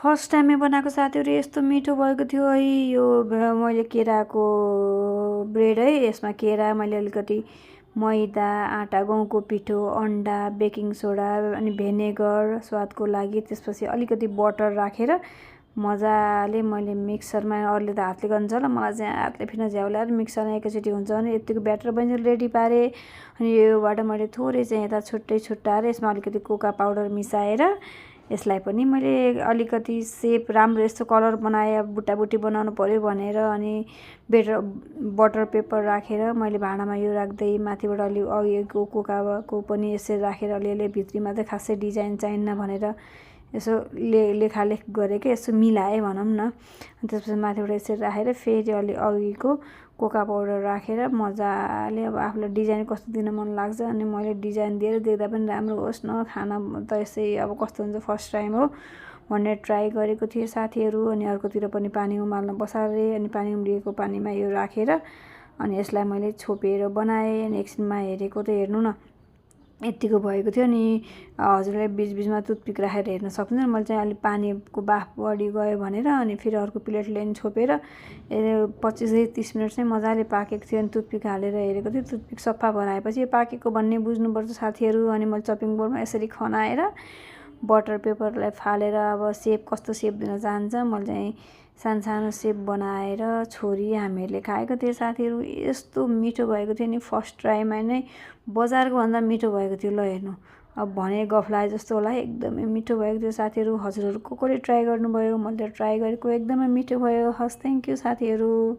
First टाइममै बनाएको साथीहरू यस्तो मिठो भएको थियो है। यो मैले केराको ब्रेड है, यसमा केरा मैले अलिकति मैदा, आँटा, गहुँको पिठो, अन्डा, बेकिङ सोडा अनि भेनेगर स्वादको लागि, त्यसपछि अलिकति बटर राखेर मजाले मैले मिक्सरमा, अरूले त हातले गर्नुहुन्छ होला, मलाई चाहिँ हातले फिर्न झ्याउलाएर मिक्सरमा एकैचोटि हुन्छ भने यतिको ब्याटर बनिन्छ रेडी पारेँ। अनि योबाट मैले थोरै चाहिँ यता छुट्टाएर यसमा अलिकति कोका पाउडर मिसाएर यसलाई पनि मैले अलिकति सेप राम्रो यस्तो कलर बनाएँ। बुट्टाबुट्टी बनाउनु पऱ्यो भनेर अनि बटर पेपर राखेर मैले भाँडामा यो राख्दै माथिबाट अलि अघिको कोकाको पनि यसरी राखेर अलिअलि भित्रीमा चाहिँ खासै डिजाइन चाहिन्न भनेर यसो लेखालेख गरेँ कि यसो मिलाएँ भनौँ न। त्यसपछि माथिबाट यसरी राखेर फेरि अलि अघिको कोका पाउडर राखेर मजाले अब आफूलाई डिजाइन कस्तो दिन मन लाग्छ अनि मैले डिजाइन दिएर देख्दा पनि राम्रो होस् न, खाना त यसै अब कस्तो हुन्छ फर्स्ट टाइम हो भनेर ट्राई गरेको थिएँ साथीहरू। अनि अर्कोतिर पनि पानी उमाल्न बसालेँ अनि पानी उम्लिएको पानीमा यो राखेर अनि यसलाई मैले छोपेर बनाएँ। अनि एकछिनमा हेरेको त हेर्नु न यत्तिको भएको थियो। अनि हजुरले बिचबिचमा टुथपिक राखेर हेर्न सक्नुहुन्छ। मैले चाहिँ अलिक पानीको बाफ बढी गयो भनेर अनि फेरि अर्को प्लेटले छोपेर 25-30 मिनट चाहिँ मजाले पाकेको थियो। अनि टुथपिक हालेर हेरेको थिएँ, टुथपिक सफा बनाएपछि यो पाकेको भन्ने बुझ्नुपर्छ साथीहरू। अनि मैले चपिङ बोर्डमा यसरी खनाएर बटर पेपरलाई फालेर अब सेप कस्तो सेप दिन चाहन्छ मैले चाहिँ सानो सेप बनाएर छोरी हामीहरूले खाएको थिएँ साथीहरू। यस्तो मिठो भएको थियो नि फर्स्ट ट्राईमा नै, बजारको भन्दा मिठो भएको थियो। ल हेर्नु अब भने गफ लागे जस्तो होला, एकदमै मिठो भएको थियो साथीहरू। हजुरहरू को कोले ट्राई गर्नुभयो? मैले ट्राई गरेको एकदमै मिठो भयो। हस्, थ्याङ्क यू साथीहरू।